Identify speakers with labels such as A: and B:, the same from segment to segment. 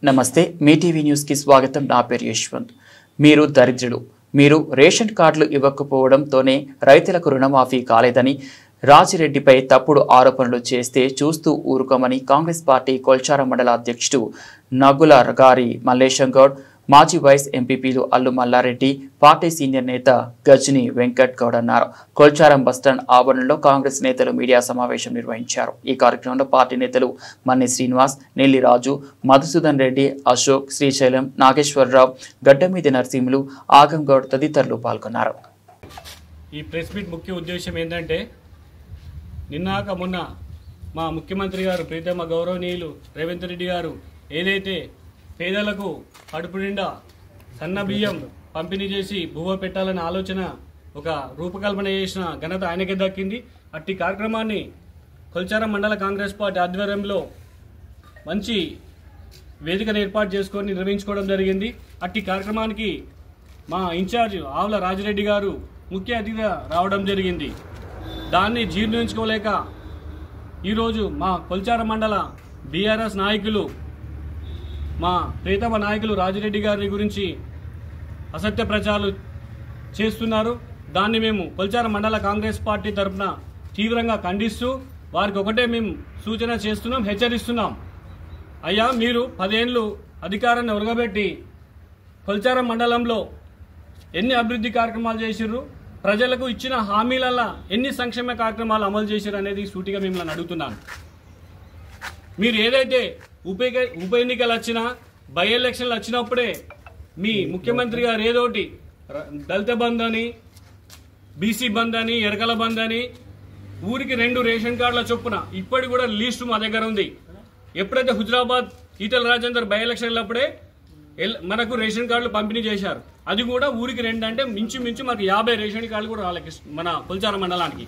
A: నమస్తే మీ TV news కి స్వాగతం. నా పేరు యశ్వంత్. మీరు దరిద్రులు, మీరు రేషన్ కార్డులు ఇవ్వకపోవడంతోనే రైతులకు రుణమాఫీ కాలేదని రాజిరెడ్డిపై తప్పుడు ఆరోపణలు చేస్తే చూస్తూ ఊరుకోమని కాంగ్రెస్ పార్టీ కొల్చారం మండల అధ్యక్షుడు నగుల గారి మల్లేశం గౌడ్, మాజీ వైస్ ఎంపీపీలు అల్లు మల్లారెడ్డి, పార్టీ సీనియర్ నేత గజని వెంకట్ గౌడ్ అన్నారు. కొల్చారం బస్టాండ్ ఆవరణలో కాంగ్రెస్ నేతలు మీడియా సమావేశం నిర్వహించారు. ఈ కార్యక్రమంలో పార్టీ నేతలు మన్ని శ్రీనివాస్, నెల్లి రాజు, మధుసూదన్ రెడ్డి, అశోక్, శ్రీశైలం, నాగేశ్వరరావు, గడ్డమీది నరసింహులు, ఆగం గౌడ్ తదితరులు పాల్గొన్నారు.
B: ఈ ప్రెస్ మీట్ ముఖ్య ఉద్దేశం ఏంటంటే, నిన్నాక మొన్న మా ముఖ్యమంత్రి గారు ప్రీతమ గౌరవనీయులు రేవంత్ రెడ్డి గారు ఏదైతే పేదలకు కడుపు నిండా సన్న బియ్యం పంపిణీ చేసి భూవ పెట్టాలనే ఆలోచన ఒక రూపకల్పన చేసిన ఘనత ఆయనకే దక్కింది. అట్టి కార్యక్రమాన్ని కొల్చారం మండల కాంగ్రెస్ పార్టీ ఆధ్వర్యంలో మంచి వేదికను ఏర్పాటు చేసుకొని నిర్వహించుకోవడం జరిగింది. అట్టి కార్యక్రమానికి మా ఇన్ఛార్జ్ ఆవుల రాజిరెడ్డి గారు ముఖ్య అతిథిగా రావడం జరిగింది. దాన్ని జీర్ణించుకోలేక ఈరోజు మా కొల్చారం మండల బీఆర్ఎస్ నాయకులు, మా ప్రీతమ నాయకులు రాజిరెడ్డి గారి గురించి అసత్య ప్రచారాలు చేస్తున్నారు. దాన్ని మేము కొల్చారం మండల కాంగ్రెస్ పార్టీ తరఫున తీవ్రంగా ఖండిస్తూ వారికి ఒకటే మేము సూచన చేస్తున్నాం, హెచ్చరిస్తున్నాం. అయ్యా, మీరు 10 ఏళ్ళు అధికారాన్ని ఒరగబెట్టి కొల్చారం మండలంలో ఎన్ని అభివృద్ధి కార్యక్రమాలు చేసిర్రు, ప్రజలకు ఇచ్చిన హామీలల్లో ఎన్ని సంక్షేమ కార్యక్రమాలు అమలు చేసిర్రు అనేది సూటిగా మిమ్మల్ని అడుగుతున్నాను. మీరు ఏదైతే ఉప ఎన్నికలు వచ్చినా, బై ఎలక్షన్లు వచ్చినప్పుడే మీ ముఖ్యమంత్రి గారు ఏదోటి దళిత బంద్ అని, బీసీ బంద్ అని, ఎరకల బంద్ అని ఊరికి 2 రేషన్ కార్డుల చొప్పున ఇప్పటి కూడా లిస్టు మా దగ్గర ఉంది. ఎప్పుడైతే హుజరాబాద్ ఈటల రాజేందర్ బై ఎలక్షన్లప్పుడే మనకు రేషన్ కార్డులు పంపిణీ చేశారు. అది కూడా ఊరికి 2 అంటే మించు మాకు 50 రేషన్ కార్డులు కూడా రాలేదు మన కొల్చారం మండలానికి.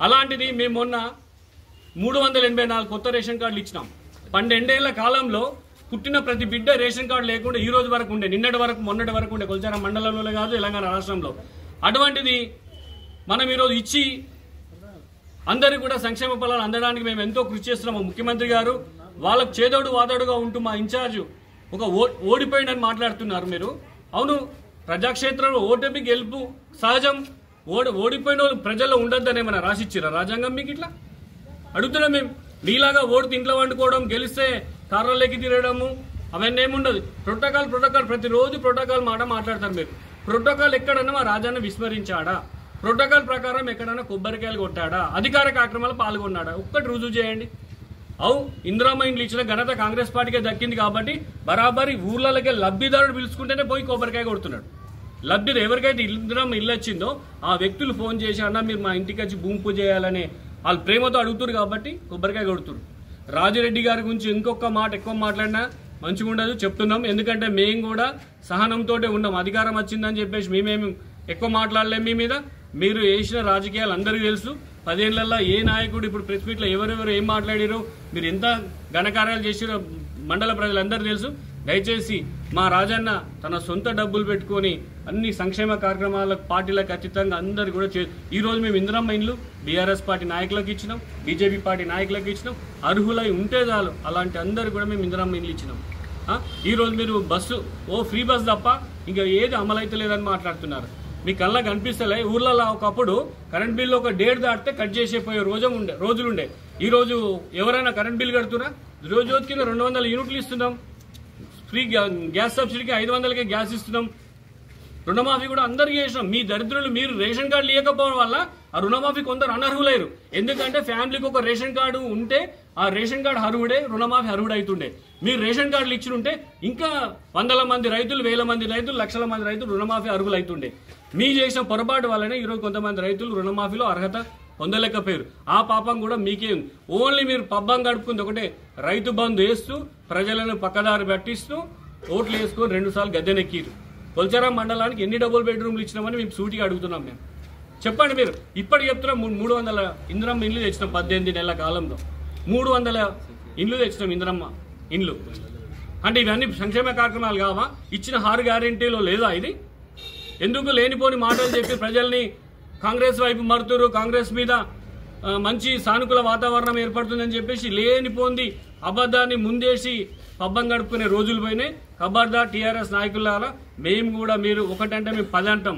B: అలాంటిది మేము మొన్న 384 కొత్త రేషన్ కార్డులు ఇచ్చినాం. 12 ఏళ్ల కాలంలో పుట్టిన ప్రతి బిడ్డ రేషన్ కార్డు లేకుండా ఈ రోజు వరకు ఉండే, మొన్నటి వరకు ఉండే కొల్చారం మండలంలో కాదు, తెలంగాణ రాష్ట్రంలో. అటువంటిది మనం ఈరోజు ఇచ్చి అందరికీ కూడా సంక్షేమ ఫలాలు అందడానికి మేము ఎంతో కృషి చేస్తున్నాము. ముఖ్యమంత్రి గారు వాళ్ళకు చేదోడు వాదోడుగా ఉంటూ మా ఇన్ఛార్జ్ ఒక ఓడిపోయిందని మాట్లాడుతున్నారు మీరు. అవును, ప్రజాక్షేత్రంలో ఓటమి గెలుపు సహజం. ఓడిపోయిన వాళ్ళు ప్రజల్లో ఉండొద్దని ఏమైనా రాసిచ్చిరా రాజ్యాంగం మీకు? ఇట్లా అడుగుతున్నాం మేము. మీలాగా ఓడితే ఇంట్లో వండుకోవడం, గెలిస్తే కార్లలోకి తిరగడము అవన్నీ ఏముండదు. ప్రోటోకాల్ ప్రతిరోజు ప్రోటోకాల్ మాట మాట్లాడతారు మీరు. ప్రోటోకాల్ ఎక్కడన్నా మా రాజాన్ని విస్మరించాడా? ప్రోటోకాల్ ప్రకారం ఎక్కడన్నా కొబ్బరికాయలు కొట్టాడా? అధికార కార్యక్రమాలు పాల్గొన్నాడా? ఒక్కటి రుజువు చేయండి. ఇందిరమ్మ ఇండ్లు ఇచ్చిన ఘనత కాంగ్రెస్ పార్టీకే దక్కింది కాబట్టి బరాబరి ఊర్లకే లబ్ధిదారుడు పిలుచుకుంటేనే పోయి కొబ్బరికాయ కొడుతున్నాడు. లబ్ధిదారు ఎవరికైతే ఇందిరమ్మ ఇల్లు వచ్చిందో ఆ వ్యక్తులు ఫోన్ చేసి, అన్న మీరు మా ఇంటికి వచ్చి భూమి పూజ చేయాలని వాళ్ళు ప్రేమతో అడుగుతారు కాబట్టి కొబ్బరికాయ కొడుతున్నారు. రాజిరెడ్డి గారి గురించి ఇంకొక మాట ఎక్కువ మాట్లాడినా మంచిగా ఉండదు చెప్తున్నాం. ఎందుకంటే మేము కూడా సహనంతో ఉన్నాం. అధికారం వచ్చిందని చెప్పేసి మేమేమి ఎక్కువ మాట్లాడలేము మీ మీద. మీరు వేసిన రాజకీయాలు అందరికీ తెలుసు. 10 ఏళ్లలో ఏ నాయకుడు ఇప్పుడు ప్రెస్ మీట్లో ఎవరెవరు ఏం మాట్లాడారో, మీరు ఎంత ఘనకార్యాలు చేసిరో మండల ప్రజలందరూ తెలుసు. దయచేసి మా రాజన్న తన సొంత డబ్బులు పెట్టుకొని అన్ని సంక్షేమ కార్యక్రమాలకు పార్టీలకు అతీతంగా అందరు కూడా ఈ రోజు మేము ఇందిరమ్మ ఇండ్లు బీఆర్ఎస్ పార్టీ నాయకులకు ఇచ్చినాం, బీజేపీ పార్టీ నాయకులకు ఇచ్చినాం. అర్హులై ఉంటే చాలు అలాంటి అందరు కూడా మేము ఇందిరమ్మ ఇండ్లు ఇచ్చినాం. ఈ రోజు మీరు బస్సు ఫ్రీ బస్ తప్ప ఇంకా ఏది అమలైతే లేదని మాట్లాడుతున్నారు. మీ కళ్ళకు కనిపిస్తలే. ఊర్లలో ఒకప్పుడు కరెంట్ బిల్లు ఒక డేట్ దాటితే కట్ చేసేపోయే రోజులుండే. ఈ రోజు ఎవరైనా కరెంట్ బిల్ కడుతున్నా? రోజు కింద 200 యూనిట్లు ఇస్తున్నాం. ఫ్రీ గ్యాస్ సబ్సిడీకి 500కే గ్యాస్ ఇస్తున్నాం. రుణమాఫీ కూడా అందరికీ చేసినాం. మీ దరిద్రులు మీరు రేషన్ కార్డు లేకపోవడం వల్ల ఆ రుణమాఫీ కొందరు అనర్హులయ్యారు. ఎందుకంటే ఫ్యామిలీకి ఒక రేషన్ కార్డు ఉంటే ఆ రేషన్ కార్డు అర్హుడే, రుణమాఫీ అర్హుడు అవుతుండే. మీరు రేషన్ కార్డులు ఇచ్చి ఉంటే ఇంకా 100 మంది రైతులు, 1000 మంది రైతులు, లక్షల మంది రైతులు రుణమాఫీ అర్హులు అవుతుండే. మీ చేసిన పొరపాటు వల్లనే ఈరోజు కొంతమంది రైతులు రుణమాఫీలో అర్హత పొందలేకపోయారు. ఆ పాపం కూడా మీకే ఉంది. ఓన్లీ మీరు పబ్బం గడుపుకుంది ఒకటే, రైతు బంధు వేస్తూ ప్రజలను పక్కదారి పట్టిస్తూ ఓట్లు వేసుకొని 2 సార్లు గద్దెనెక్కిరు. కొల్చారం మండలానికి ఎన్ని డబుల్ బెడ్రూమ్లు ఇచ్చినామని మేము సూటిగా అడుగుతున్నాం. మేము చెప్పండి. మీరు ఇప్పటికి చెప్తున్నాం 300 ఇందిరమ్మ ఇండ్లు తెచ్చినాం. 18 నెలల కాలంలో 300 ఇండ్లు తెచ్చినాం ఇందిరమ్మ ఇండ్లు. అంటే ఇవన్నీ సంక్షేమ కార్యక్రమాలు కావా? ఇచ్చిన 6 గ్యారెంటీలో లేదా ఇది? ఎందుకు లేనిపోని మాటలు చెప్పి ప్రజల్ని కాంగ్రెస్ వైపు మరుతురు, కాంగ్రెస్ మీద మంచి సానుకూల వాతావరణం ఏర్పడుతుందని చెప్పేసి లేనిపోంది అబద్ధాన్ని ముందేసి పబ్బం గడుపుకునే రోజులు పోయినాయి. ఖబర్దార్ టీఆర్ఎస్ నాయకులారా, మేము కూడా మీరు ఒకటంటే మేము 10 అంటాం.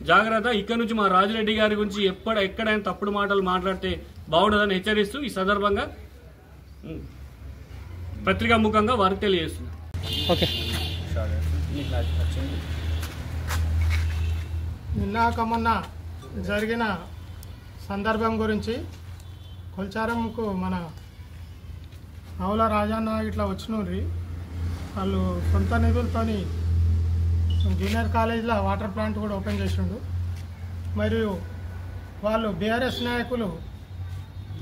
B: జాగ్రత్త. ఇక్కడ నుంచి మా రాజిరెడ్డి గారి గురించి ఎక్కడైనా తప్పుడు మాటలు మాట్లాడితే బాగుండదని హెచ్చరిస్తూ ఈ సందర్భంగా పత్రికాముఖంగా వారికి తెలియజేస్తున్నాం.
C: ఓకే.
D: నిన్నాక మొన్న జరిగిన సందర్భం గురించి కొల్చారంకు మన ఆవుల రాజన్న ఇట్లా వచ్చినోర్రి వాళ్ళు సొంత నిధులతోని జూనియర్ కాలేజీలో వాటర్ ప్లాంట్ కూడా ఓపెన్ చేసిండు. మరియు వాళ్ళు బీఆర్ఎస్ నాయకులు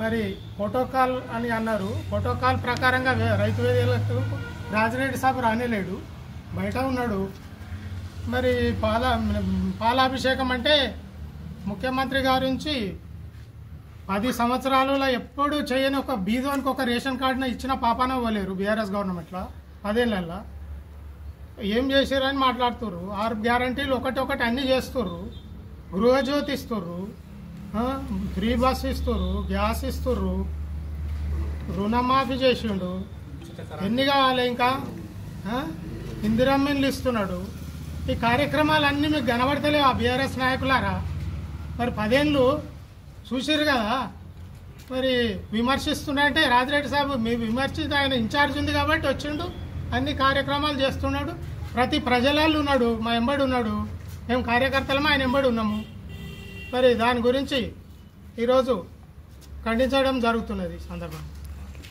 D: మరి ప్రోటోకాల్ అని అన్నారు. ప్రోటోకాల్ ప్రకారంగా రైతు వేదికలకు రాజిరెడ్డి సాబు రానేలేడు, బయట ఉన్నాడు. మరి పాలాభిషేకం అంటే ముఖ్యమంత్రి గారి నుంచి 10 సంవత్సరాలలో ఎప్పుడు చేయని ఒక బీదోనికి ఒక రేషన్ కార్డును ఇచ్చిన పాపాన పోలేరు బీఆర్ఎస్ గవర్నమెంట్లో 10 ఏళ్ళల్లో. ఏం చేశారని మాట్లాడుతుర్రు. 6 గ్యారంటీలు ఒకటి అన్నీ చేస్తుర్రు. గృహజ్యోతి ఇస్తుర్రు, ఫ్రీ బస్ ఇస్తుర్రు, గ్యాస్ ఇస్తుర్రు, రుణమాఫీ చేసిండు. ఎన్ని కావాలి ఇంకా? ఇందిరమ్మలు ఇస్తున్నాడు. ఈ కార్యక్రమాలన్నీ మీకు కనబడతలేవు ఆ బీఆర్ఎస్ నాయకులారా? మరి 10 ఏళ్ళు చూసిరు కదా. మరి విమర్శిస్తున్నారంటే రాజిరెడ్డి సాబు మీ విమర్శించి ఆయన ఇన్ఛార్జ్ ఉంది కాబట్టి వచ్చిండు, అన్ని కార్యక్రమాలు చేస్తున్నాడు. ప్రతి ప్రజలలో ఉన్నాడు, మా ఎంబడి ఉన్నాడు. మేము కార్యకర్తలము ఆయన ఎంబడి ఉన్నాము. మరి దాని గురించి ఈరోజు ఖండించడం జరుగుతున్నది సందర్భం.